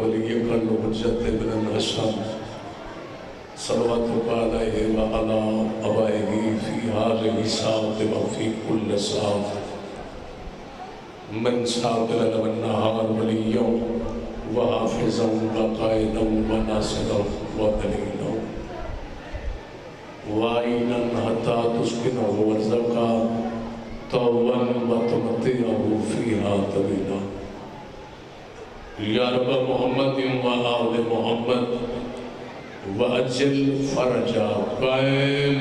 وليك الحجة بن الحسن صلواتك عليه وعلى آبائه في هذه الساعة وفي كل ساعة من ساعة والنهار وليا وحافظا وقائدا وناصرا ودليلا وعينا حتى تسكنه وارزقا طوبا وتمتعه فيها طويلا یا رب محمد و آل محمد وَأَجِّلْ فَرَجَا قائم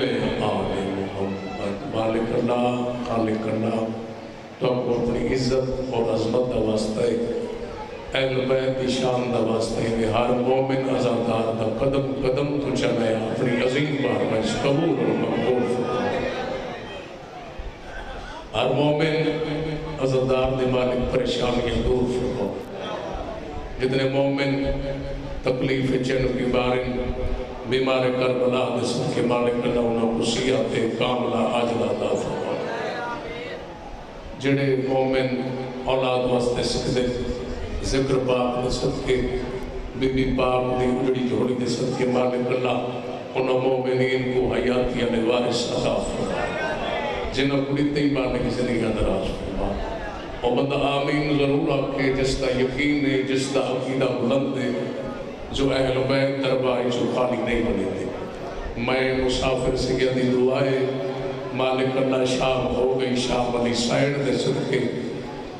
آل محمد. مالک اللہ، خالق اللہ، تو آپ کو اپنی عزت اور عظمت دا واسطہ ہے، اہل بیت کی شان دا واسطہ ہے، ہر مومن ازادار دا قدم قدم تو چلے اپنی عظیم بارگاہ قبول اور مقبول فرما. ہر مومن ازادار دے مالک پریشانیاں دور فرما. جتنے مومن تکلیف چین کی بارن بیمار کربلا دسن کے مالک اللہ انہوں خصیات کاملہ عاجلہ عطا فرما. جڑے مومن اولاد واسطے سکتے ذکر پاک دسن کے بی بی پاک دی اجڑی جوڑی دسن کے مالک اللہ انہوں مومنین کو حیاتی علی وارث عطا فرما. جنہوں کڑی تی مالک زندگی دراز فرما. اور بندہ آمین ضرور آکے جس کا یقین ہے، جس کا عقیدہ بلند ہے، جو اہل بیت درباری جو خالی نہیں بنے تھے. میں مسافر سے یہ دی دعائے مالک اللہ شام ہو گئی، شام علی سائن دے صدقے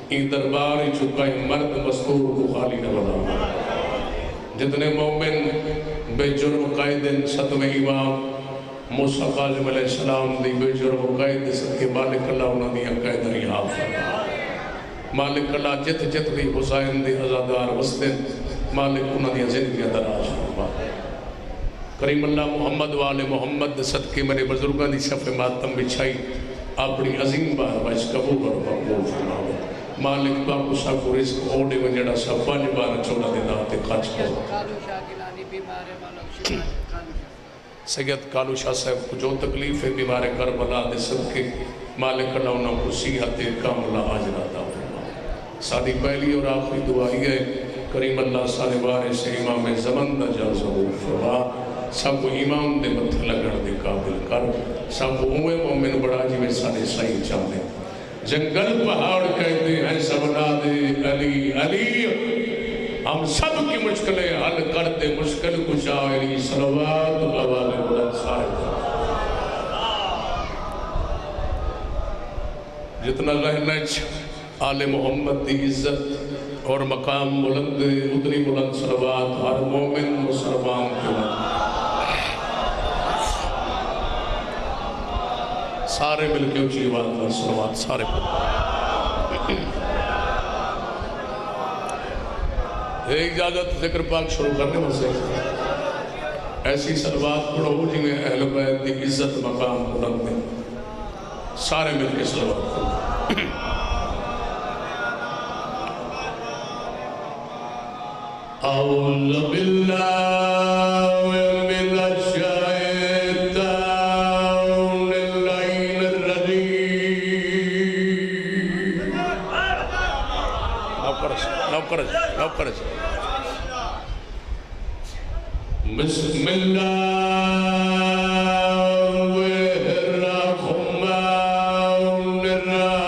این درباری چکائی مرد مستور کو خالی نہ بنا. جتنے مومن بے جرم قائدن ستم امام موسیٰ قاظم علیہ السلام دی بے جرم قائد صدقے مالک اللہ انہوں نے قائد ریحاب فرما. مالک اللہ جت جت دی حسین دی ازادار وسطن مالک انہوں نے زندگی دراز فرما. کریم اللہ محمد وآل محمد صدقے میرے بزرگاں دی شف ماتم بچھائی اپنی عظیم بار بچ قبول اور مقبول فرما. مالک باقو سا کو رزق اوڑے ونجڑا سا پانچ بار چوڑا دے داتے خاچ کرو. سید کالو شاہ صاحب کو جو تکلیف ہے بیمار کربلا دے صدقے مالک اللہ انہوں کو صحت کاملہ عاجلہ عطا فرما. سادی پہلی اور آخری دعائی ہے کریم اللہ سارے بارے سے امام زمن دا جا ظہور فرما. سب کو امام دے متھ لگڑ دے قابل کر. سب کو ہوئے مومن بڑا جی میں سارے صحیح چاہتے جنگل پہاڑ کہتے ہیں سبنا دے علی علی. ہم سب کی مشکلیں حل کرتے مشکل کشا علی صلوات والے بلند صاحب. جتنا رہنا آل محمد دی عزت اور مقام بلند اتنی بلند صلوات ہر مومن مسلمان کے بلند. سارے مل کے اچھی بات صلوات سارے پر. اجازت ذکر پاک شروع کرنے میں سے ایسی صلوات پڑھو جی میں اہل بیت دی عزت مقام بلند میں سارے مل کے صلوات پڑھو. أعوذ بالله من الشيطان اللعين الرجيم. نو کرش بسم الله الرحمن الرحيم.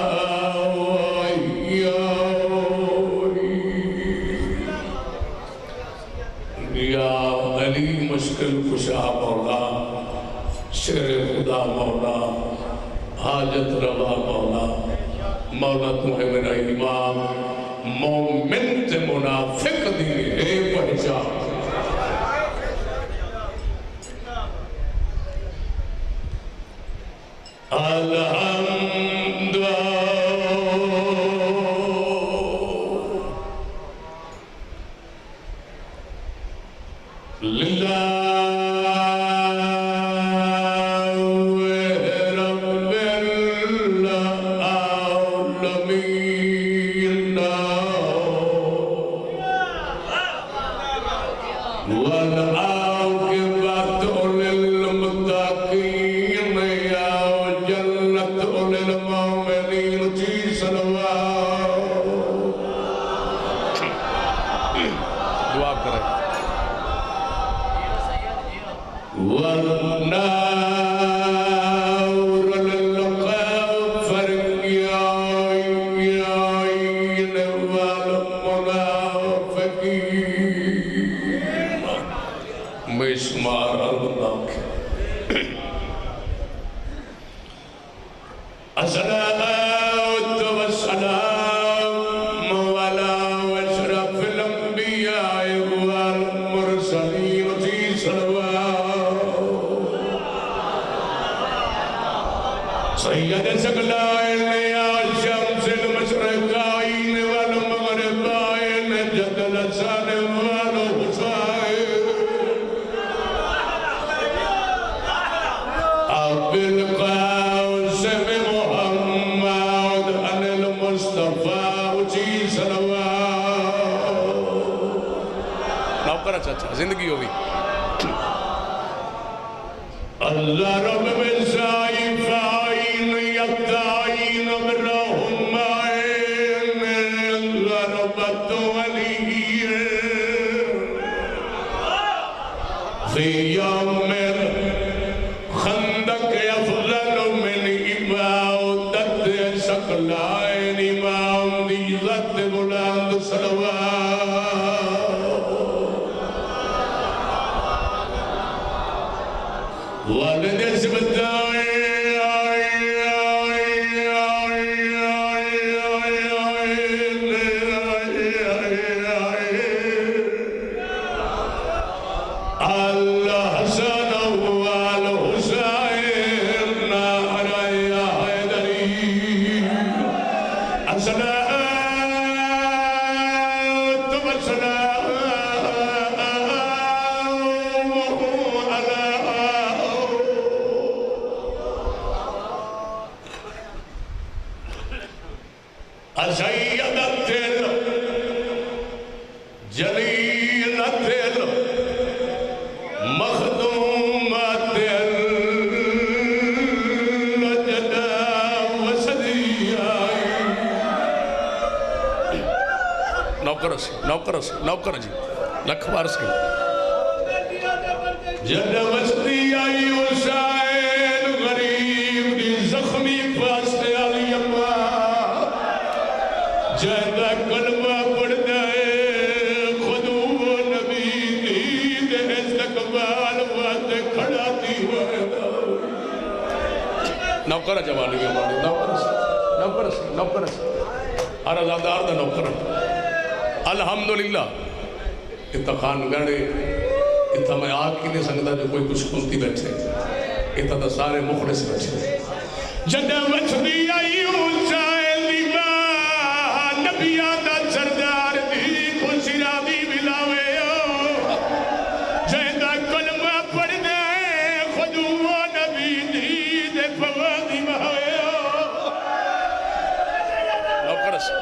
یا علی مشکل کشا مولا، شیر خدا مولا، حاجت روا مولا. مولا تو ہے میرا امام، مومن تے منافق دی ہے پہچان. الحمد للہ رب العالمین والعاقبۃ للمتقین یا جنت للمؤمنین. جی صلوات دعا کریں والنار الغفر يعين والمنافقين مسمار الله الصلاة والسلام على أشرف الأنبياء والمرسلين في صلوات سيد ثقلين يا شمس المشرقين والمغربين جد الحسن والحسين أبي القاسم محمد عن المصطفى وجي صلوات نوکر اچھا زندگی ہوگی اللہ رب میں شائفائین یقتائین برہمائین اللہ رب تولیین فی یوم خندق افضل من عبادت ثقلین امام دی عزت بلند صلوات والد سبتائیں اللہ حسن والحسین نعرہ حیدری الصلاة والسلام سیدت جلیلت مخدومت لجدہ وصدیہ نوکر جی لکھ بار سے جدہ وصدیہ حسین غریب دی زخمی فاستے علی اللہ جہدہ کلمہ پڑھ دائے خدو نبی دید استقبال وقت کھڑا دی ہوئے نوکر جوالی میں مانے نوکر ارزادار دا نوکر الحمدللہ اتخان گھڑے اتھا میں آگ کی نہیں سنگتا جو کوئی کچھ کھلتی بیٹھے اتھا تا سارے مخلص بیٹھے جدہ وچھدی آئی حسین دی ماں نبیان دا سردار دی خوشی رابی ملاوے جہدہ کلمہ پڑھ دے خدو نبی دی دے فوادی مہوے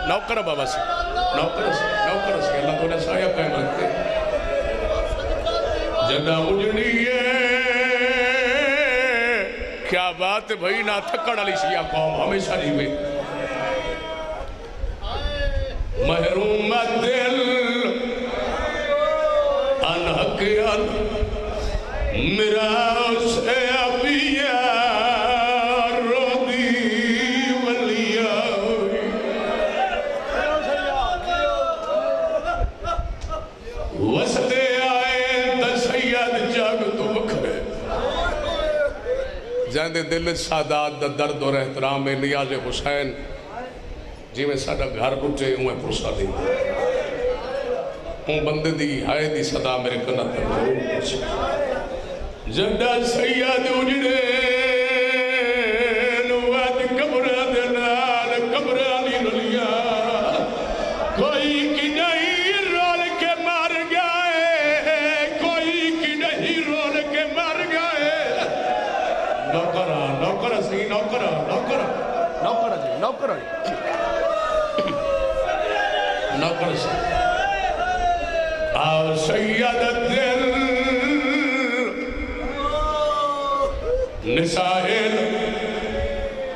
نوکر بابا سے نوکر سے اللہ تو نے سایہ قائم رکھتے جدہ اجڑی ہے کیا بات بھئی نہ تھکڑ علی شیعہ قوم ہمیشہ جیوے محروم دل انحقیان میرا سے ابیہ رودی ولیہ وسدے آئے تسید جاگ تو بکھرے جاندے دل سادات دا درد اور احترام نیاز حسین جی میں ساڑھا گھر رٹے ہوئے پرسا دی ہوں بندے دی ہائے دی صدا میرے کنہ تک ضرور پوچھے جدہ سید اجڑے نوات قبرہ دنال قبرہ دی نلیا کوئی کی نہیں رول کے مار گئے کوئی کی نہیں رول کے مار گئے نوکرہ سی نوکرہ سی آو سید دل نسائل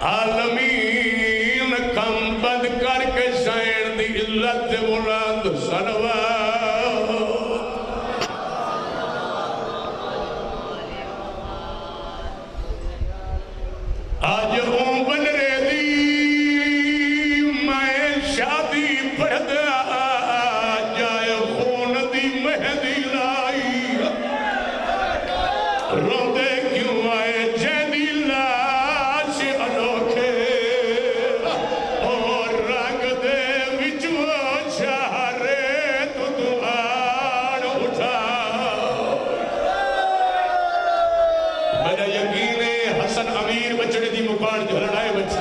عالمین کم بند کر کے شاعر دی عزت بلند صلوات جدی مکان جو لڑائے بچے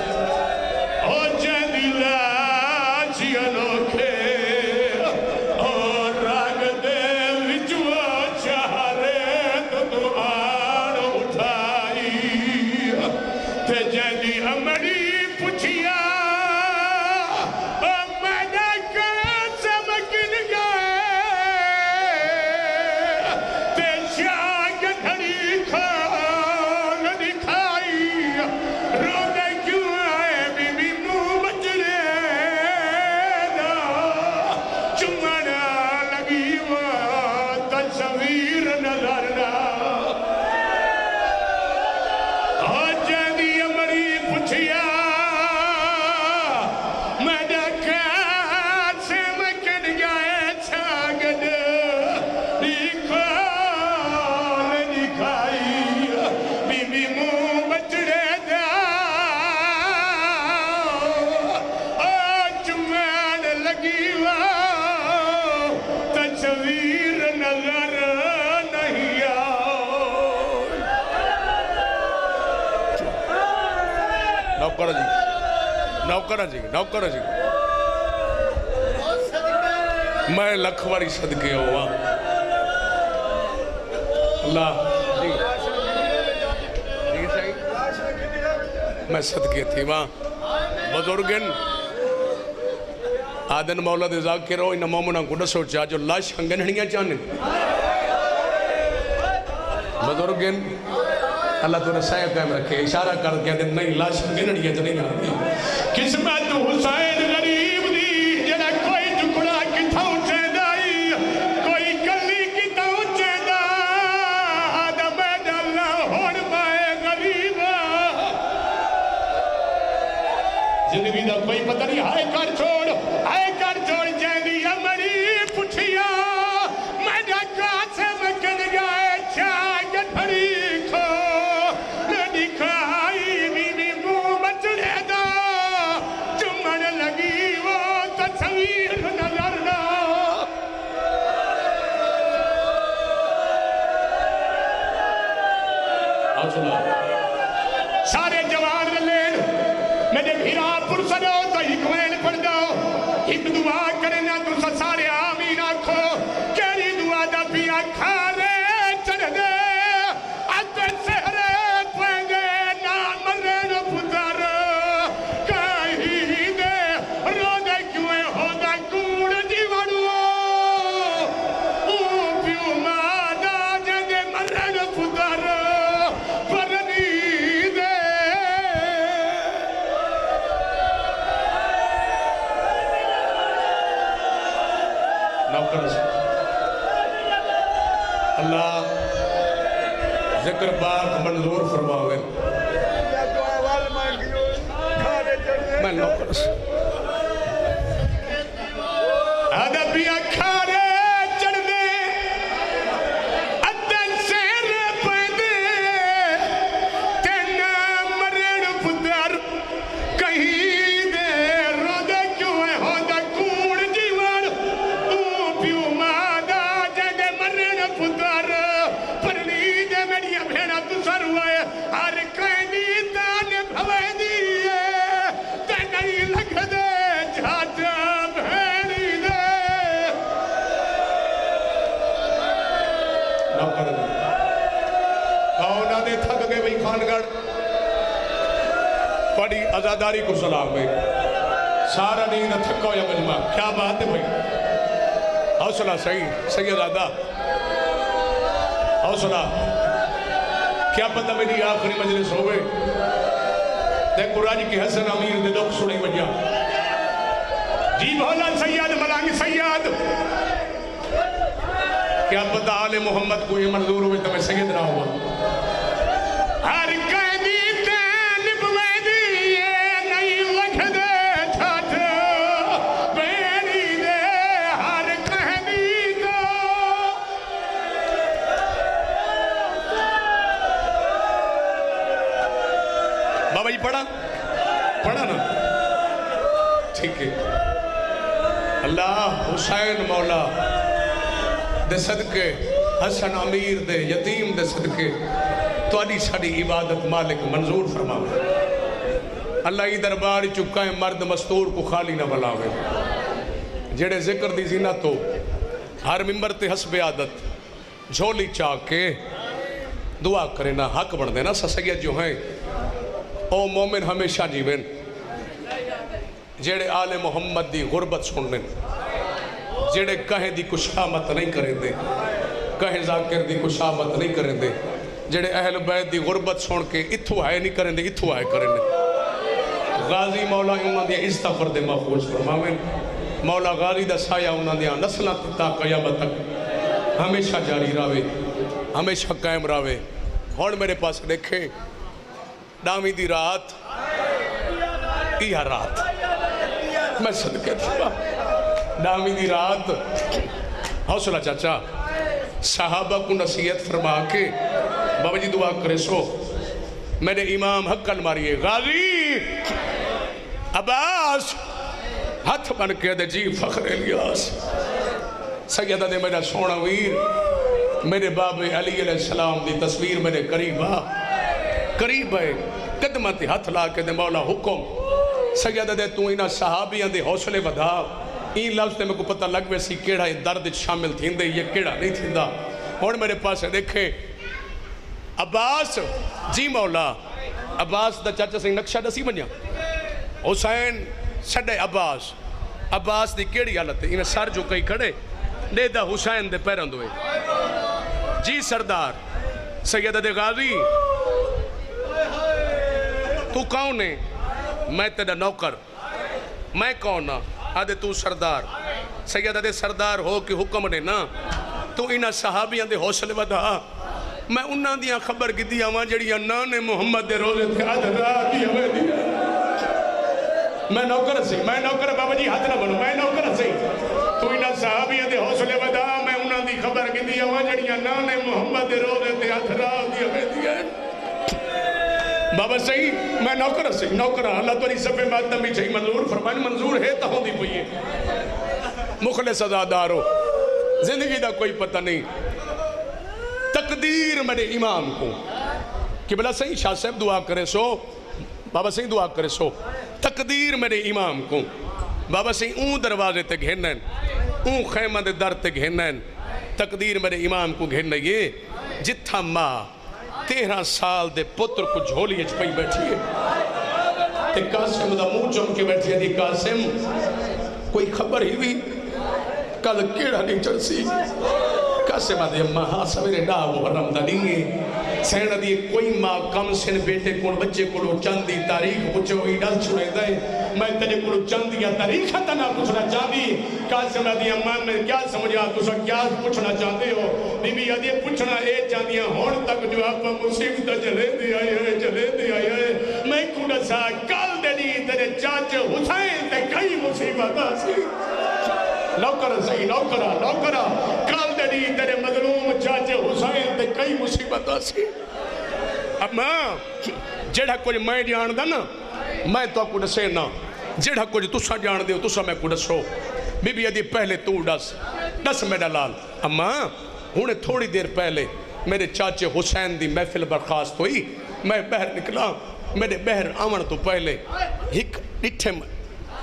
او جدی لاچی انوکھے اور راگ دے وچوا چہرے تو آن اٹھائی تے جدی امڑی پچھیا نوکر جی میں لکھواری صدقے ہوا اللہ جی میں صدقے تھی وہاں بزرگن آدن مولا دے ذاکر ہو انہا مومنہ کو نہ سوچا جو لاش ہنگنہنیاں چاہنے بزرگن اللہ تو رسائے قائم رکھے اشارہ کر کے دن نہیں لاش ہنگنہنیاں چاہنے قسمت حسین غریب دی جڑا کوئی ٹکڑا کتھا اچھے دائی کوئی کلی کتھا اچھے دا آدم ڈالنا ہوڑ مائے غریبا زندگی دا کوئی پتہ نہیں ہائے کر چھوڑ جیدی امری پٹھیا میں ڈاکا سے مکن گئے چاہ گھڑی کھو دکھائی بی بی مو مچڑے دا لگی وہ تصویر نظر نہ سارے جوان لین میرے بھیرا پرسنو تو ہکوین پڑھ دو ایک دعا کرنا تو سارے آمین آکھو کیری دعا دا پیا کھارے چڑھ دے آتے سہرے پہنگے نا مرن پتر اللہ ذکر پاک منظور فرماوے میں نوکر سے ادبیہ کھارے چڑھ دے ادن سیر پیدے تینا مرن پتر کہیں دے رو دے کیوں ہے ہو دا کوڑ جیوان تو پیو مادا جگہ مرن پتر پرنی دے میڈیا بھیڑا تو سر ہوئے ہر کہیں تانے بھوے دیئے تے نہیں لکھ دے جھاٹا بھیڑی دے نوکر دے کہونا دے تھک گئے بھئی خانگڑ بڑی ازاداری کو سلام بھئی سارا نہیں نہ تھکو یا مجمع کیا بات ہے بھئی حوصلہ صحیح سید آدھا حوصلہ کیا پتہ میری آخری مجلس ہوئے دیکھ قرآن کی حسن امیر دے دکھ سنی وجہ جی بھولا سید ملانگ سید کیا پتہ آل محمد کو یہ منظور ہوئے تو میں سید نہ ہوا ہر قیدی تین بویدی یہ نہیں لکھ دے چھٹ بیری دے ہر قیدی کو بابا جی پڑھا نا ٹھیک ہے اللہ حسین مولا دے صدقے حسن امیر دے یتیم دے صدقے تو آدھی ساڑی عبادت مالک منظور فرماؤ اللہ ہی دربار چکا ہے مرد مستور کو خالی نہ بلاوے جڑے ذکر دی زینت ہو ہر ممبر تے حسب عادت جھولی چاہ کے دعا کرے نا حق بڑھ دینا سید جو ہیں او مومن ہمیشہ جیوین جڑے آل محمد دی غربت سننے جڑے کہیں دی کشامت نہیں کریں دے کہیں ذاکر دی کشامت نہیں کریں دے جڑے اہل بیت دی غربت سن کے اتھو آئے نہیں کریں دے اتھو آئے کریں دے غازی مولا انہوں نے عزتہ فرد محفوظ فرماویں مولا غازی دا سایہ انہوں نے نسلہ تا قیامت تک ہمیشہ جاری راوے ہمیشہ قائم راوے ہون میرے پاس دیکھے ڈامی دی رات یہ رات میں صدقے تھا ڈامی دی رات حوصلہ چاچا صحابہ کو نصیحت فرما کے بابا جی دعا کرے سو میرے امام حقل ماریے غازی عباس ہاتھ بن کے دے جی فخر الیاس سیدہ دے میرا سونا ویر میرے باب علی علیہ السلام دی تصویر میرے قریب ہے قدمت ہاتھ لا کے دے مولا حکم سیدہ دے تو انہا صحابیاں دے حوصلے ودا این لفظ دے میں کو پتہ لگ ویسی کیڑا یہ درد شامل تھین دے یہ کیڑا نہیں تھین دا اور میرے پاس دیکھے عباس جی مولا عباس دا چاچا سے نقشہ دسی بنیا حسین سڈے عباس دی کیڑی حالت ہے انہیں سر جو کئی کھڑے دے دا حسین دے پیرن دوئے جی سردار سیدہ دے غازی تو کون ہے میں تیرا نوکر میں کون نا آدھے تو سردار سیدہ دے سردار ہو کہ حکم نے نا تو انہا صحابیاں دے حوصلے ودا میں انہاں دیاں خبر کی دیا وہاں جڑیاں نان محمد دے روزے تھے آدھے دیا میں دیا میں نوکر بابا جی ہاتھ نہ بنو میں نوکر سی تو انہاں صحابیاں دے حوصلے ودا میں انہاں دی خبر کی دیا وہاں جڑیاں نان محمد دے روزے تھے آدھے دیا میں دیا بابا صحیح میں نوکر اللہ تو نہیں سفے مادم بھی چاہیے منظور فرمائن منظور ہے تو ہوندی پوئیے مخلص ازادار ہو زندگی دا کوئی پتہ نہیں تقدیر میرے امام کو کہ بلا صحیح شاہ صاحب دعا کرے سو بابا صحیح دعا کرے سو تقدیر میرے امام کو بابا صحیح اون دروازے تے گھنن اون خیمہ دے در تے گھنن تقدیر میرے امام کو گھنن یہ جتھا ماں 13 سال دے پتر کو جھولی اچ پئی بیٹھی ہے تے قاسم دا منہ چم کے بیٹھی ہے دی قاسم کوئی خبر ہی ہوئی کل کیڑا نہیں چڑسی قاسم دے اماں ہاں سویرے ڈا محرم دا نہیں سینہ دی کوئی ماں کم سن بیٹے کون بچے کولو چاندی تاریخ پوچھو ہی ڈال چھوڑے دے میں تجھے کولو چاندی یا تاریخ تنا پوچھنا چاندی قاسم دی اماں میں کیا سمجھا تو سا کیا پوچھنا چاہتے ہو بی بی آدھی پوچھنا اے چاندیاں ہون تک جو آپ مصیبت چلے دے آئے میں کھوڑا سا کال دے دی تیرے چاچے حسین تے کئی مصیبت آسی نوکرہ کال دے دی تیرے مظلوم چاچے حسین تے کئی مصیبت آسی اب ماں جڑا کوئی میں جان دا نا میں تو کو دسے نا جڑا کوئی تسا جان دے تسا میں کو دسو بی بی ادھی پہلے تو دس میرا لال اما ہونے تھوڑی دیر پہلے میرے چاچے حسین دی محفل برخاست ہوئی میں بہر نکلا میرے بہر آمن تو پہلے ایک ڈٹھے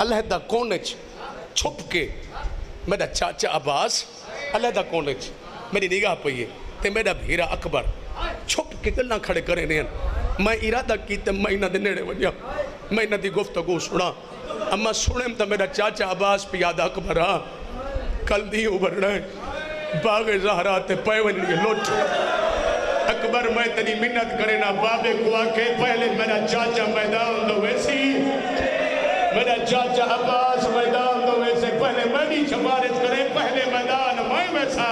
علیحدہ کونچ چھپ کے میرا چاچا عباس علیحدہ کونچ میری نگاہ پہیے تے میرا بھیرا اکبر چھپ کے گلنا کھڑے کرے نہیں میں ارادہ کی تے میں نہ دے نیڑے ونیا میں نہ دی گفتگو سنا اما سنیں تا میرا چاچا عباس پیادہ اکبر کل دی اوبر رہے باغ زہرہ تے پیون لیے لوٹ اکبر میں تنی منت کرے نا بابے کو آکے پہلے میرا چاچا میدان دو ویسی میرا چاچا عباس میدان دو ویسے پہلے میں نہیں چھپارت کرے پہلے میدان میں ویسا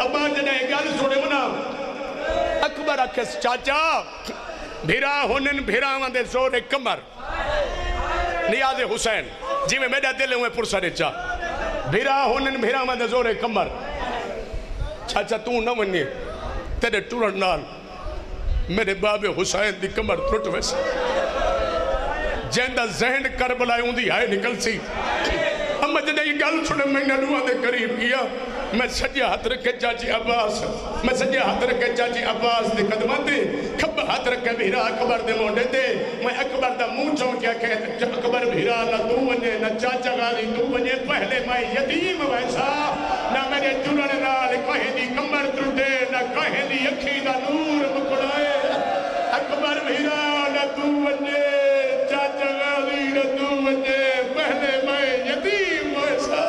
ابا جنہیں گل سنے منا اکبر اکھس چاچا بھیرا ہونن بھیرا وندے زور کمر نیاز حسین جی میں میرا دل ہوئے پرسا ریچا بھیرا ہونن بھیرا وندے زور کمر چاچا تو نہ ونی تیرے ٹورن نال میرے باب حسین دی کمر ترٹ ویسے جیندہ ذہن کربلا ہوں دی آئے نکل سی اما جنہیں گل سنے میں نلوہ دے قریب کیا میں سجے ہاتھ رکھے چاچی عباس میں سجے ہاتھ رکھے چاچی عباس دے قدمات دے کھبا ہاتھ رکھے بھیرا اکبر دے مونڈے دے میں اکبر دا منہ چون کیا کہ اکبر بھیرا نہ تو ونجے نہ چاچا غازی تو ونجے پہلے میں یتیم ویسا نہ میرے چنن نال کہیں دی کمر ٹوٹے نہ کہیں دی اکھی دا نور مکڑائے اکبر بھیرا نہ تو ونجے چاچا غازی نہ تو ونجے پہلے میں یتیم ویسا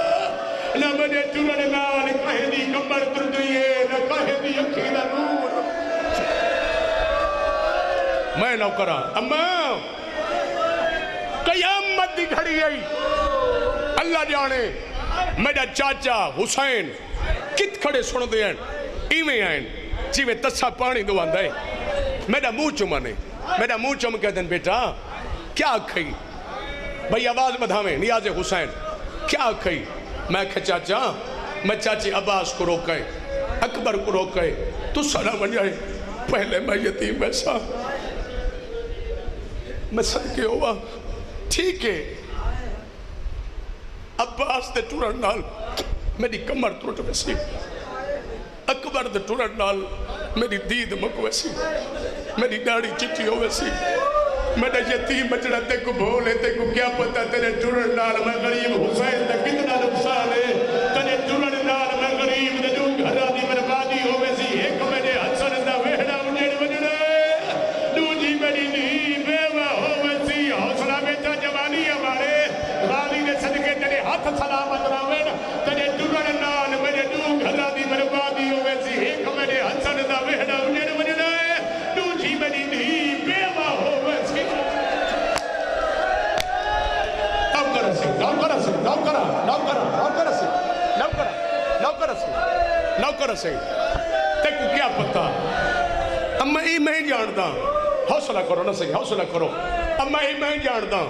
نہ میرے چنن نال کہیں دی کمر ٹوٹے نہ کہیں دی اکھی دا نور میں نہ کرا اماں قیامت دی گھڑی آئی اللہ جانے میرا چاچا حسین کت کھڑے سن دے ہیں ایویں آئیں جی میں تسا پانی دو آندھائے میرا منہ چمانے میرا منہ چم کہتے ہیں بیٹا کیا کھئی بھئی آواز بدھاویں نیاز حسین کیا کھئی میں کہا چاچا میں چاچی عباس کو روکے اکبر کو روکے تو سنا بن جائے پہلے میں یتیم ایسا میں صدقے ہوا ٹھیک ہے عباس دے ٹورن نال میری کمر ٹوٹ ویسی اکبر دے ٹورن نال میری دید مک ویسی میری داڑھی چٹی ہو ویسی میرا یتیم بچڑا تے کو بھولے تے کو کیا پتا تیرے ٹورن نال میں غریب حسین دا کتنا نقصان ہے تیرے ٹورن نال میں غریب دے جو گھرا دی بربادی ہو ویسی ایک میرے حسن دا ویڑا اجڑ وجڑے دوجی میری دی بیوہ ہو ویسی حوصلہ بیٹا جوانی ہمارے غازی نے صدقے تیرے ہاتھ سلامت راوین تیرے ٹورن نال میرے جو گھرا دی بربادی ہو ویسی ایک میرے حسن دا ویڑا اجڑ وجڑے دوجی میری دی بیوہ ہو ویسی نوکر سے تے کو کیا پتا اما ای میں جاندا حوصلہ کرو نہ صحیح حوصلہ کرو اما ای میں جاندا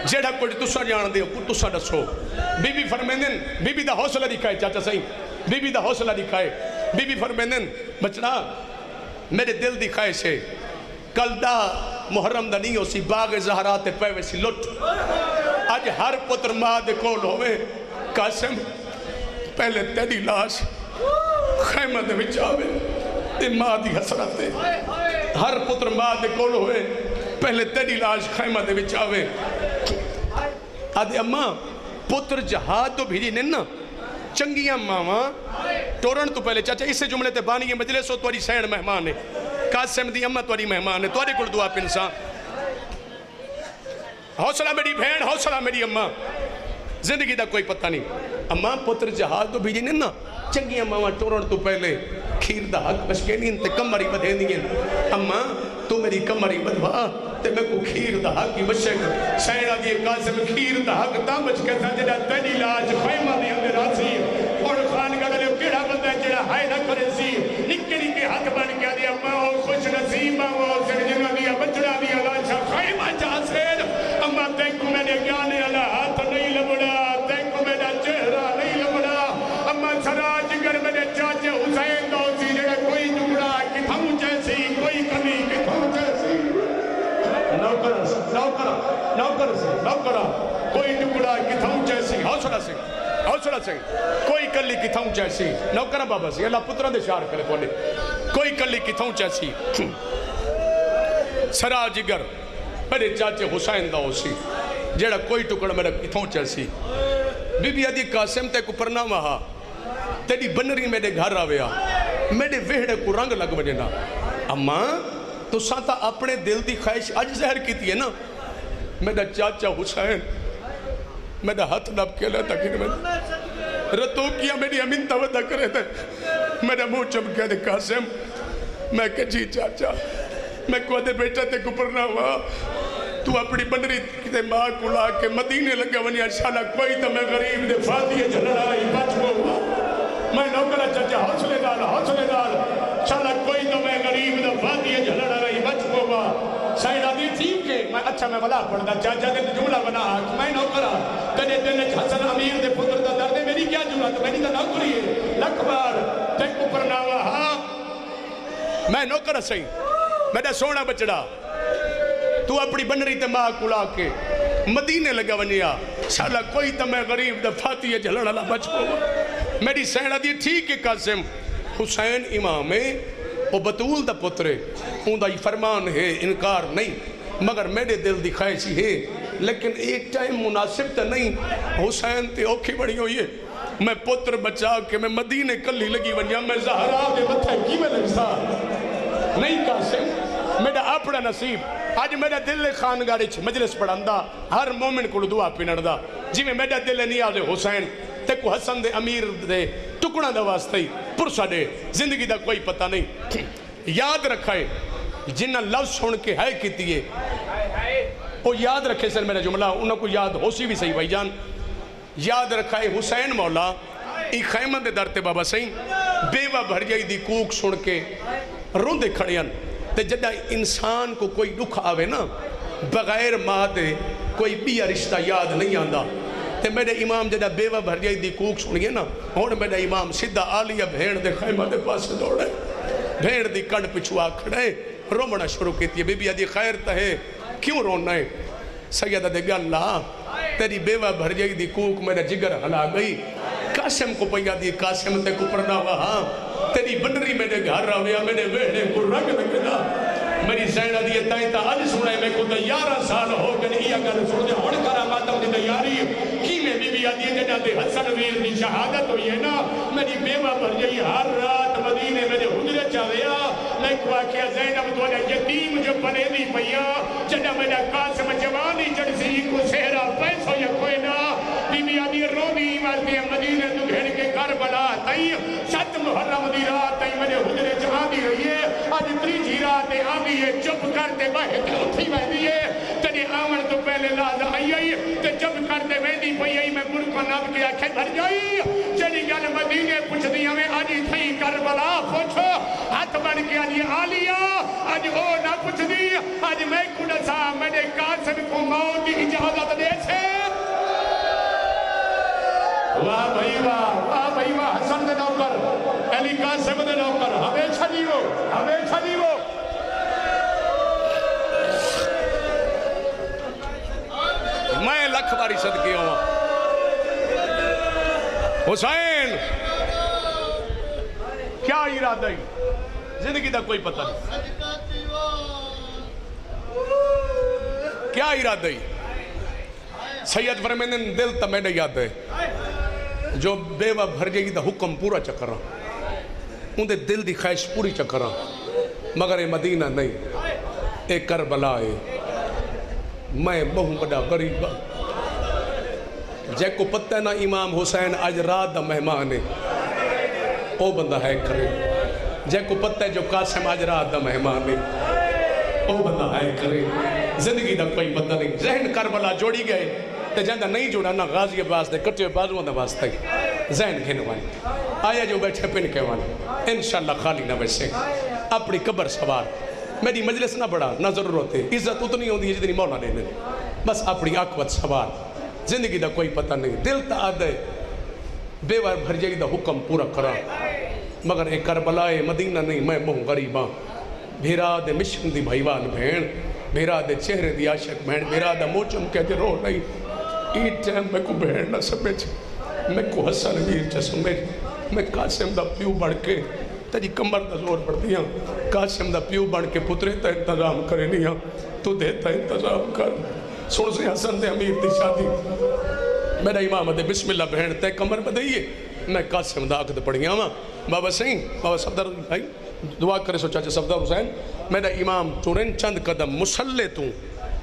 جیڑا کچھ تسا جان دے کو تسا دسو بی بی فرمیندن بی بی دا حوصلہ دکھائے چاچا صحیح بی بی دا حوصلہ دکھائے بی بی فرمیندن بچڑا میرے دل دکھائے سے کل دا محرم دا نہیں ہو سی باغ زہرا تے پے ویسی لٹ آج ہر پتر ماں دے کول ہوئے قاسم پہلے تیری لاش خیمہ دے وچ آوے تے ماں دی حسرت ہر پتر ماں دے کول ہوئے پہلے تیری لاش خیمہ دے وچ آوے آدھے اماں پتر جہاد تو بھیری ننا چنگیاں ماما ٹورن تو پہلے چاچا اسے جملے تے بانی مجلس ہو تواری سین مہمان ہے قاسم دی اماں تواری مہمان ہے تواری کل دعا پنسا حوصلہ میری بہن حوصلہ میری اماں زندگی دا کوئی پتہ نہیں اماں پتر جہاد تو بھیجی نہیں نا چنگی اماں ٹورن تو پہلے کھیر دا حق بشکینی انتے کمری بدھے نہیں اماں تو میری کمری بدھوا تے میں کو کھیر دا حق کی بشک سینہ دی قاسم کھیر دا حق تا بچ کے تھا جڑا تیری لاج خیمہ دی اندر آسی اور خان کا گلے کیڑا بندہ جڑا ہائے نہ کرے سی نکری کے حق بن گیا دی اماں اور خوش نصیب وہ سرجنہ دیا بچڑا دیا لاشا خیمہ جا سیر اماں دیکھو میں نے گانے اللہ ہاتھ نہیں لبڑا دیکھو میرا چہرہ نہیں لبڑا اماں سراج گر میرے چاچے حسین دو سی جڑا کوئی ٹکڑا کتھوں جیسی کوئی کمی کتھوں جیسی نوکرہ کوئی ٹکڑا کتھوں جیسی حوصلہ سے کوئی کلی کتھوں جیسی نوکرہ بابا سی اللہ پترہ دے شعر کرے بولے کوئی کلی کتھوں جیسی سراج گر میرے چاچے حسین دا ہو سی جیڑا کوئی ٹکڑ میرا کتھوں چیسی بی بی آدھی قاسم تے کو پرنا وہاں تیری بنری میرے گھر آویا میرے وہڑے کو رنگ لگ بجنا اماں تو سانتا اپنے دل دی خواہش آج زہر کی تھی ہے نا میرا چاچا حسین میرا ہاتھ نب کے لیتا کہ رتو کیا میری امین توجہ کرے تھے میرا منہ چمکے دے قاسم میں کہ جی چاچا میں کو دے بیٹا تے کو پرنا ہوا تو اپنی بنری تے ماں کو لا کے مدینے لگا ونیا شالا کوئی تو میں غریب دے فاتحے جھلڑائی بچ ہوا میں نوکرہ چاچا حوصلے دال شالا کوئی تو میں غریب دے فاتحے جھلڑائی بچ ہوا سائیڈہ دی ٹھیک ہے میں اچھا میں بلا پڑھتا چاچا دے جملہ بنا میں نوکرہ تجھے دن حسن امیر دے پتر دا درد میری کیا جملہ میری دا نوکری ہے لکھ بار تے کو پرنا ہوا میں نوکرہ صحیح میرا سونا بچڑا تو اپنی بنری تے ماں کلا کے مدینے لگا ونیا شالا کوئی تو میں غریب دا فاتحے جھلڑ اللہ بچ کو میری سینہ دی ٹھیک ہے قاسم حسین امام ہے وہ بطول دا پتر ہے اون دا ہی فرمان ہے انکار نہیں مگر میرے دل دی خواہشی ہے لیکن ایک ٹائم مناسب تا نہیں حسین تے اوکھی بڑی ہوئی ہے میں پتر بچا کے میں مدینے کلی لگی ونیا میں زہرا دے متھے کی میں لگسا نہیں قاسم میرا اپنا نصیب آج میرا دل خانگاہ مجلس پڑھاندہ ہر مومن کو دعا پینڑدا جی میں میرا دل نیاز حسین تے کو حسن دے امیر دے ٹکڑا دا واسطے پرسا دے زندگی دا کوئی پتہ نہیں یاد رکھائے جنہ لفظ سن کے ہے کیتی ہے وہ یاد رکھے سر میرا جملہ انہوں کو یاد ہو سی بھی صحیح بھائی جان یاد رکھائے حسین مولا ایک خیمہ دے درتے بابا سہی بیوہ بھر جائی دی کوک سن کے روندے کھڑیاں تے جدہ انسان کو کوئی دکھ آوے نا بغیر ماں دے کوئی بھی رشتہ یاد نہیں آندہ تے میرے امام جدہ بیوہ بھر جائی دی کوک سنگے نا اور میرے امام سدھا آلیا بھیڑ دے خیمہ دے پاس دوڑے بھیڑ دی کڑ پچھوا کھڑے رومنا شروع کیتی ہے بی بی آدھی خیر تہے کیوں رونا ہے سیدہ دے گا اللہ تیری بیوہ بھر جائی دی کوک میرا جگر ہلا گئی قاسم کو پہیا دی قاسم تے کو پردہ وہاں تیری بنری میرے گھر راویا میرے ویڑے کو رنگ لگنا میری زینہ دی تائیں تا آج سنے میں کو 11 سال ہو گئے یہ اگر سنے ہون کرا ماتم دی تیاری کی میں بی بی آدھی جنہ دے حسن ویر دی شہادت ہوئی ہے نا میری بیوہ بھر جائی ہر رات مدینے میرے حجرے چاہیا میں کو آکھیا زینب تو یتیم جو بنے دی پیا جنہ میرا قاسم جوانی جڑسی کو سہرا پیسو یا کوئی نا بی بی آدھی رونی مارتی مدینے تو گھر کے کربلا تائی شد محرم دی رات تائی میرے حجرے چاہ دی رہی ہے آج تریجی رات آگی ہے چپ کرتے بہتے اٹھی بہتی ہے تیرے آمن تو پہلے لاز آئی آئی تے چپ کرتے بہتی پئی آئی میں ملکہ نب کے آکھے بھر جائی چلی گل مدینے پوچھ دیا میں آجی تھئی کربلا پوچھو ہاتھ بڑھ کے آجی آلیا آج او نہ پوچھ دی آج میں کڑا سا میرے قاسم کو موت کی اجازت دے سے واہ بھائی واہ حسن دے نوکر علی قاسم دے نوکر ہمیشہ دیو میں لکھ باری صدقے ہوں حسین کیا ارادہ ہی زندگی دا کوئی پتہ نہیں کیا ارادہ ہی سید فرمیندن دل تا میں نے یاد ہے جو بیوہ بھر جائے دا حکم پورا چکر رہا ان دے دل دی خواہش پوری چکر رہا مگر اے مدینہ نہیں اے کربلا ہے میں بہوں بڑا غریب جے کو پتہ نہ امام حسین آج رات دا مہمان ہے او بندہ ہے کرے جے کو پتہ ہے جو قاسم آج رات دا مہمان ہے او بندہ ہے کرے زندگی دا کوئی پتہ نہیں ذہن کربلا جوڑی گئے تے جاندہ نہیں جوڑا نہ غازی باز دے کٹے بازوان دا واسطہ ذہن گھن وانی آیا جو بیٹھے پن کے وانی انشاءاللہ خالی نہ بیسے اپنی قبر سوار میری مجلس نہ بڑھا نہ ضرورت ہے عزت اتنی ہوتی ہے جتنی مولا دینے بس اپنی آنکھوت سوار زندگی دا کوئی پتہ نہیں دل تا آدھے بیوار بھر جائی دا حکم پورا کرا مگر ایک کربلائے مدینہ نہیں میں بہوں غریباں بھیرا دے مشن دی بھائیوان بھین بھیرا دے چہرے دی عاشق بھین بھیرا دا موچم کہتے رو نہیں ایٹ ٹائم میں کو بھین نہ سمجھ میں کو حسن ویر چا سمجھ میں قاسم دا پیو بڑھ کے تیری کمر دا زور پڑ دیا قاسم دا پیو بڑھ کے پترے تا انتظام کرے نہیں تو دیتا انتظام کر سن سے حسن دے امیر دی شادی میرا امام دے بسم اللہ بہن تے کمر بدئیے میں قاسم دا عقد پڑھیا ہاں بابا سہیں بابا صفدر بھائی دعا کرے سو چاچے صفدر حسین میرا امام چورن چند قدم مسلح تو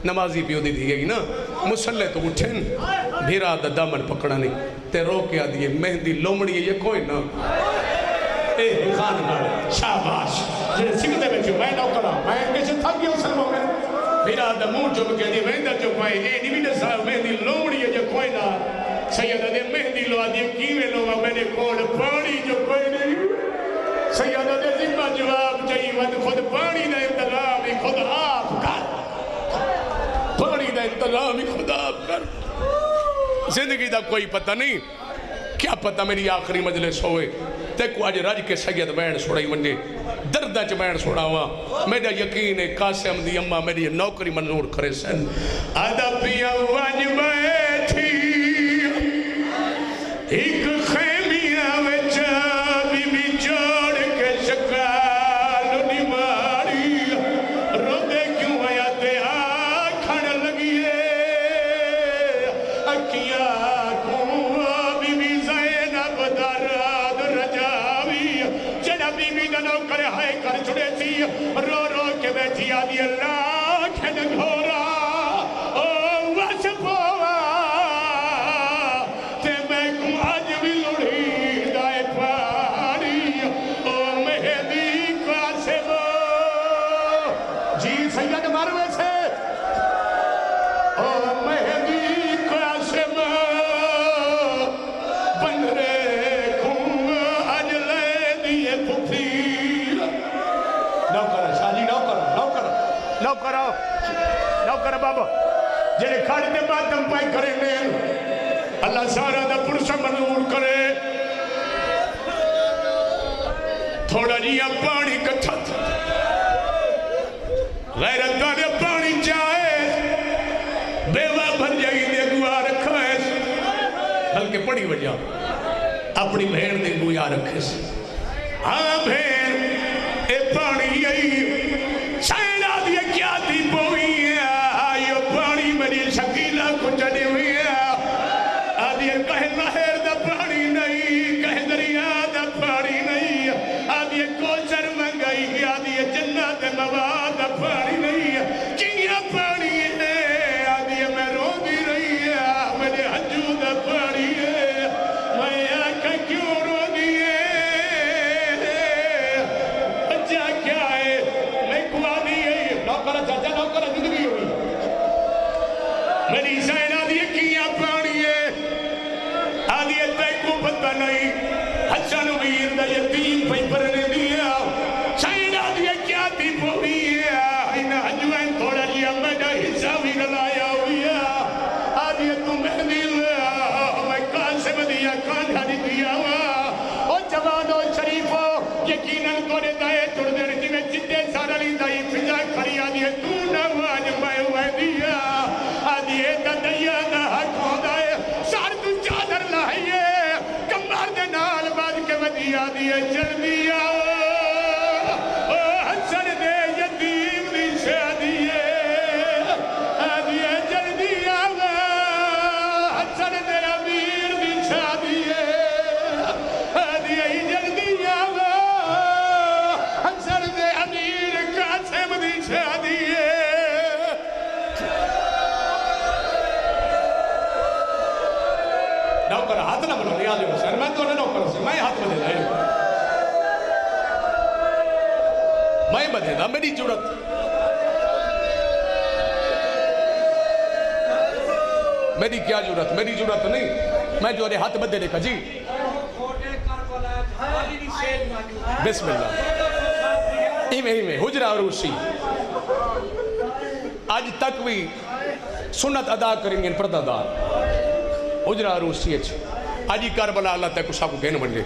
نمازی پیو دی دی گئی نا مسلح تو اٹھن بھیرا دا دامن پکڑا نہیں تے رو کے آدھیے مہندی لومڑی یہ کوئی نا اے خان گھر شاباش جنہیں سکھتے میں جو میں نو کرا میں کیسے تھا گیا مسلموں میں بھیرا دا مون جو کہہ دی مہندہ جو پائے اے نبی صاحب مہندی لومڑی ہے جو کوئی نا سیدہ دے مہندی لو آدھیے کیوے لوگا میں نے کوڑ پانی جو کوئی نہیں سیدہ دے ذمہ جواب چاہیے ود خود پانی دا انتظام خود آپ کر پانی دا انتظام خود آپ کر زندگی دا کوئی پتہ نہیں کیا پتہ میری آخری مجلس ہوئے دیکھو آج راج کے سید بین سوڑائی منجے دردہ چ بین سوڑا ہوا میرا یقین ہے قاسم دی اممہ میری نوکری منظور کرے سن آدھا پیا واج بیٹھی ایک خیمیہ دا بی بی دا نوکر ہائے کر چھڑے تھی رو رو کے بیٹھی آدھی اللہ کھن گھورا او واسپوا تے میں کو آج بھی لڑی دائے پاری او مہدی قاسم جی سید مروے سے او مہدی قاسم بندرے کھوں آج لے دیئے پتھی نوکر شاہ جی نوکر بابا جنہیں کھاڑی دے باتم پائی کرے نین اللہ سارا دا پرسا منظور کرے تھوڑا جیا پانی کٹھا تھا غیرت دانے پانی چاہے بیوہ بھر جائی دے گوا رکھا ہے بلکہ پڑی وجہ اپنی بھین دے گوا رکھے سے ہاں بھین اے پانی یہی سائنہ دیا کیا دی پوئی ہے آئیو پانی میری شکیلہ کو چڑے ہوئی ہے آدھی کہے نہر دا پانی نہیں کہے دریا دا پانی نہیں آدھی کوچر منگئی آدھی جنت مواد دا پانی نہیں کیا پانی ہے آدھی میں رو دی رہی ہے میرے حجو دا پانی ہے میں آکھا کیوں رو دی ہے بچہ کیا ہے میں کوا دی ہے نوکرہ چاچا نوکرہ زندگی ہوئی میری سائن آدھی کیا پانی ہے آدھی تے کو پتہ نہیں حسن ویر دا یتیم پہ پرنے دیا سائن آدھی کیا دی پوئی ہے انہا حجوین تھوڑا لیا میڈا حصہ بھی للایا ہوئی ہے آدھی تو مہدی میں قاسم دیا کانٹھا دی دیا ہوا او جوانو شریفو یقیناً توڑے دائے توڑ دے رہی میں جتے سارا لی دائی فضا کھڑی آدھی تو نواج میں ہوئے دیا آدھی تا دیا دا حق ہو دائے سار تو چادر لائیے کمبار دے نال بعد کے ودی آدھی چل دیا حسن دے یتیم دی شادیے آدھی چل دیا حسن دے امیر دی شادیے آدھی چل دیا حسن دے امیر قاسم دی شادیے نوکر ہاتھ نہ بلو ریاض حسین میں تو نوکر سے میں ہاتھ بدے لائے میں بدے دا میری جرت میری کیا جرت میری جرت نہیں میں جو رہے ہاتھ بدے لے کا جی بسم اللہ ایمیں حجرہ عروسی آج تک بھی سنت ادا کریں گے پردہ دار حجرہ عروسی اچھ آجی کربلا اللہ تے کچھ آپ کو کہنے بن گئے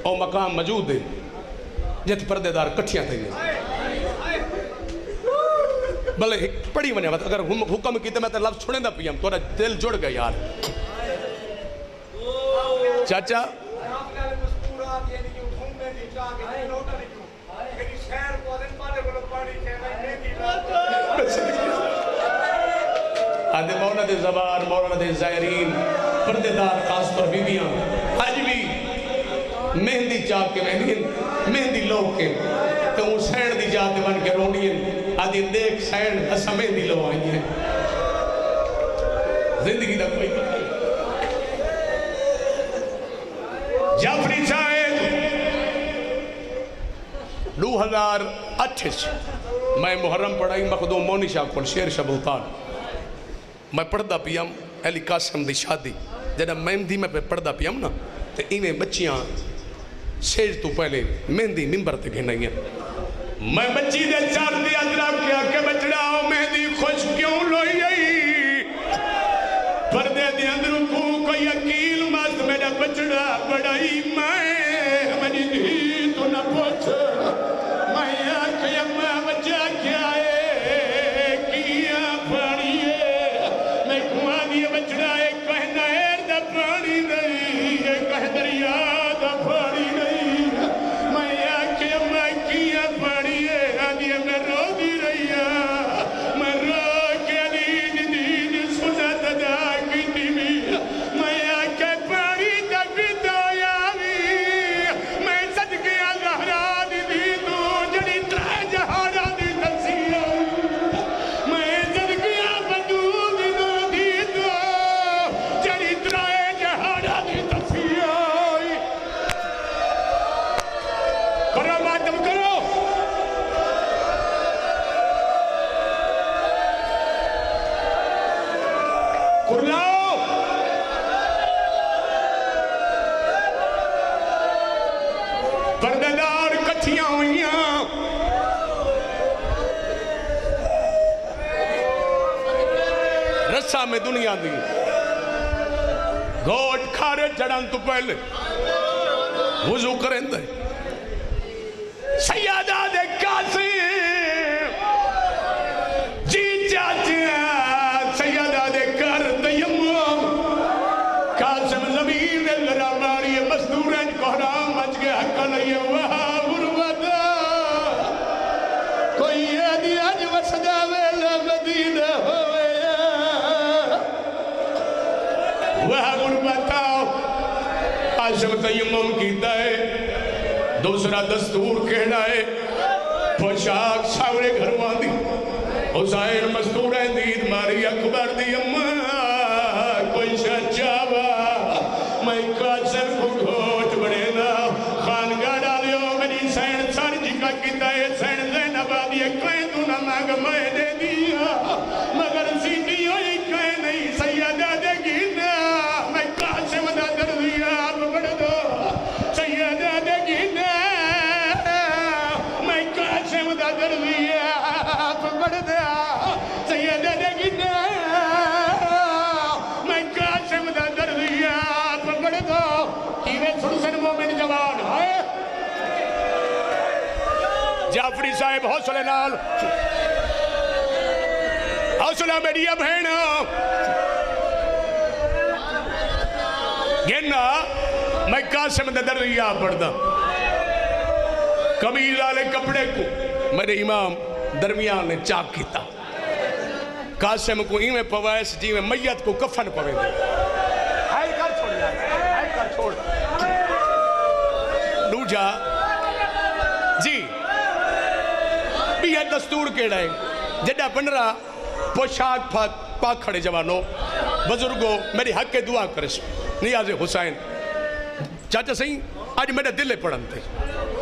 او مقام موجود ہے جت پردے دار کٹھیاں تھے بلے پڑی ونے اگر حکم کیتے میں تے لفظ چھوڑیں دا پیم تو دل جڑ گیا یار چاچا آدھے مولا دے زبان مولا دے زائرین پردے دار خاص پر بیبیاں آج بھی مہندی چاک کے مہندی لوگ کے تو وہ سینڈ دی جاتے بن کے رونی ہیں آدھی دیکھ سینڈ اسا مہندی لوگ آئی ہیں زندگی دا کوئی پتہ نہیں جعفری صاحب 2008 میں محرم پڑھائی مخدوم مونی شاہ کو شیر شبوتان میں پڑھدا پیم علی قاسم دی شادی جنہا مہندی میں پڑھدا پیم نا تو انہیں بچیاں سیج تو پہلے مہندی ممبر تے گھنائی ہیں میں بچی دے چار دی اجرا کیا کہ بچڑاؤ مہندی خوش کیوں لوئی گئی پردے دی اندروں کو یقین مست میرا بچڑا بڑائی میں منی دھی تو نہ پوچھ میں آکھ یمہ بچہ کیا ہے کیا پانی ہے میں کمانی بچڑا ہے کہنا ہے دا پانی نہیں کہہ دریا دا پانی نہیں میں آکھ یمہ کیا پانی ہے آدھی میں رو دی رہی میں رو کے دین دین سنا تدا کی دیوی میں آکھ پانی دا بھی دایا بھی کٹھیاں ہوئیاں رسا میں دنیا دی گھوٹ کھارے چڑھن تو پہلے وضو کریں دے سیادہ دے قاسم جی چاچا سیادہ دے کر تیمم قاسم زمین ذرا ماری مزدوریں کوہرام مچ گئے حق لئیے وہاں غربتا کوئی ایدی آج وسدہ ویلہ مدینہ ہوئے وہاں غربتا قاسم تیمم کیتا ہے دوسرا دستور کہنا ہے پوشاک ساورے گھر واندی حسین مزدوریں دید ماری اکبر دی اممہ کوئی شجاوہ میں قاسم کو گھوٹ بڑے نا خانگاہ ڈالیو میری سین سر جکا کیتا ہے سین زین آبادی کہیں تو نہ مانگ میں دے دیا مگر سیٹی ہوئی کہیں نہیں سیدہ دے گینا میں قاسم دا در دیا آپ بڑھ دو سیدہ دے گینا میں قاسم دا در دیا آپ بڑھ دیا سیدہ دے گینا میں قاسم دا در دیا آپ بڑھ دو کیوے سنسن مومن جوان ہے جعفری صاحب حوصلے نال حوصلہ میری بہنا گھننا میں قاسم دا در دیا پڑھ دا قمیض والے کپڑے کو میرے امام درمیان نے چاک کیتا قاسم کو ایمیں پوائس جی میں میت کو کفن پوے دے آئے کر چھوڑ جائے آئے کر چھوڑ دوجا جی بھی یہ دستور کیڑا ہے جڑا بنرا پوشاک پاک کھڑے جوانوں بزرگوں میری حق کے دعا کرس نیاز حسین چاچا صحیح آج میرے دلے پڑھن تھے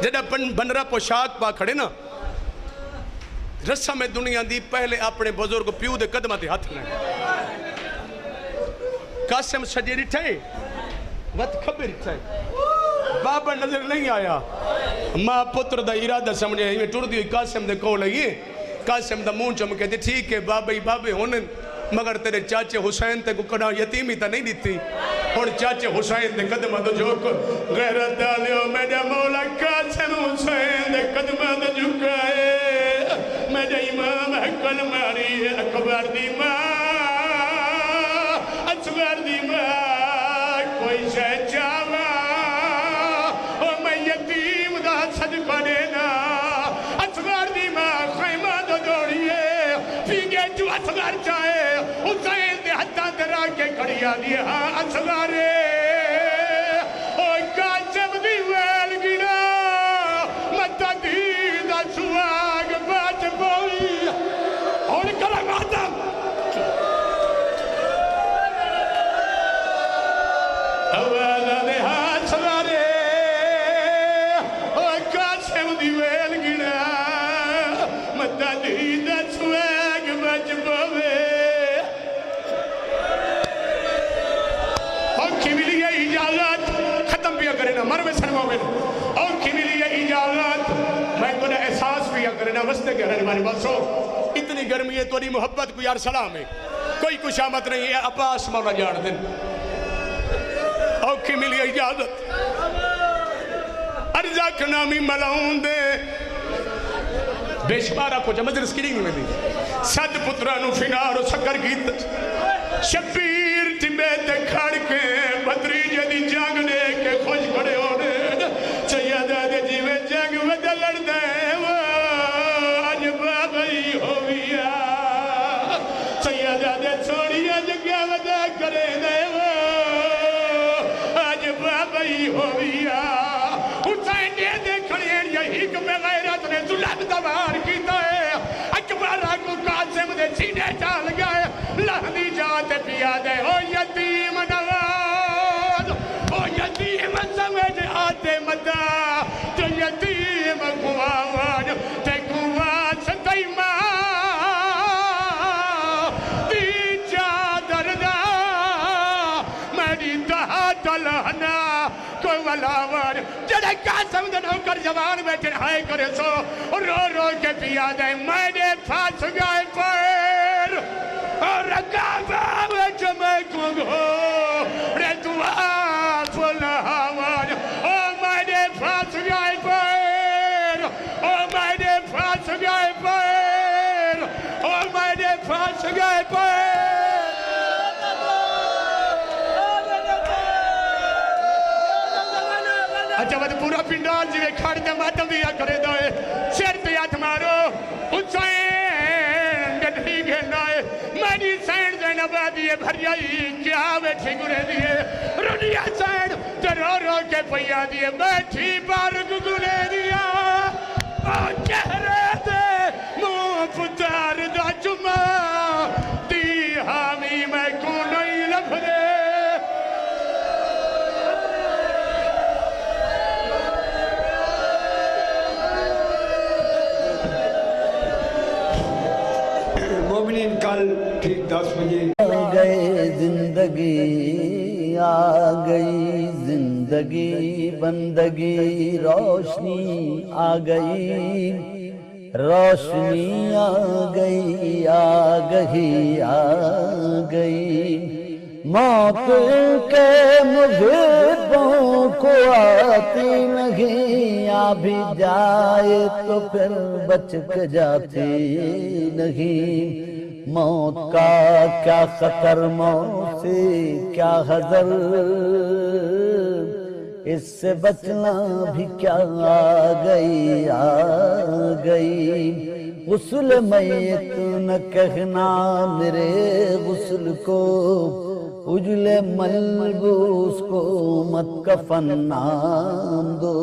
جڑا بنرا پوشاک پاک کھڑے نا رسم میں دنیا دی پہلے اپنے بزرگ پیو دے قدمہ تے ہاتھ لیں قاسم سجیری تھے وقت خبر تھے بابا نظر نہیں آیا ماں پتر دا ارادہ سمجھے ہمیں ٹور دی قاسم دے کول ہے قاسم دا مون چم کہتے ٹھیک ہے بابے ہونے مگر تیرے چاچے حسین تے کو کڑا یتیمی تا نہیں دیتی اور چاچے حسین دے قدمہ دے جھوک غیرت ڈالیو میرا مولا قاسم حسین دے قدمہ دے جھکائے میرا امام حقل ماری اکبر دی ماں اصغر دی ماں کوئی شہ چاوا اور میں یتیم دا صدقہ دینا اصغر دی ماں خیمہ دو دوڑیے پیگے جو اصغر چاہے حسین دے حتہ درا کے کڑیا دیا اصغر اور قاسم دی ویل گنا متا دی دا سواگ بات بوئی اور کلا ماتم اولا دے اصغر اور قاسم دی ویل گنا متا دی دا سواگ بات بوئی ختم بھی کرنا مرمے سنگوں میں اور کی ملی یہ اجازت میں تو نے احساس بھی کرنا وستے کے رہنے والی بسو اتنی گرمی ہے توری محبت کو یار سلام ہے کوئی کشامت نہیں ہے عباس مولا جان دن اور کی ملی اجازت ارزاق نامی ملاؤں دے بے شمارہ کو جا مجلس کی نہیں میں دی صد پترانو فنار و سکر گیت شبیر تیمیتے کھڑ کے بدری جدی جنگ نے کے خوش کھڑے ہونے سیدہ دے جیوے جنگ ودہ لڑ دے وہ آج بابئی ہویا سیدہ دے سوڑیا جگہ ودہ کرے دے وہ آج بابئی ہویا حسین دے کھڑے یہی کمیں غیرت نے ظلم دوار کیتا ہے اکبرہ کو قاسم دے سینے چال گئے لہنی جاتے پیا دے او یتیم نواز او یتیم سمجھ آتے مدہ جو یتیم گواز تے گواز تی ماں دی چادر دا میری دہا تلہنا کوئی بلاور جڑے قاسم دے نوکر جوان بیٹھے ہائے کرے سو رو رو کے پیا دے میں نے پھانس گئے پیر اور رکابہ وچ میں کنگو رے دعا فلاور او میں نے پھانس گئے پیر او میں نے پھانس گئے پیر او میں نے پھانس گئے پیر اچھا وہ پورا پنڈال جی کھڑ دے ماتم دیا کرے دوئے سر پہ ہاتھ مارو حسین گھنٹی گھنٹا ہے منی سینڈ دے نبا دیے بھر جائی کیا بیٹھی گرے دیے رنیا سینڈ رو رو کے پیا دیے بیٹھی بارگ گرے دیا اور چہرے دے منہ پتار دا چمہ دی حامی میں کو نہیں لکھ دے مومنین کل ٹھیک 10 بجے گئے زندگی آ گئی زندگی بندگی روشنی آ گئی روشنی آ گئی آ گئی موت کے محبوں کو آتی نہیں آ بھی جائے تو پھر بچ کے جاتی نہیں موت کا کیا خطر موت سے کیا حذر اس سے بچنا بھی کیا آ گئی غسل میت نہ کہنا میرے غسل کو اجل ملبوس کو مت کفن نام دو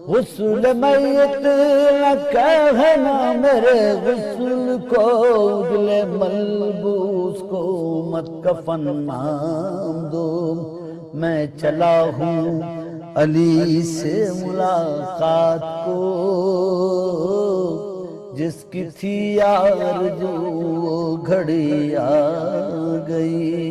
غسل میت نہ کہنا میرے غسل کو اجل ملبوس کو مت کفن نام دو میں چلا ہوں علی سے ملاقات کو جس کی تھی آرزو وہ گھڑی آ گئی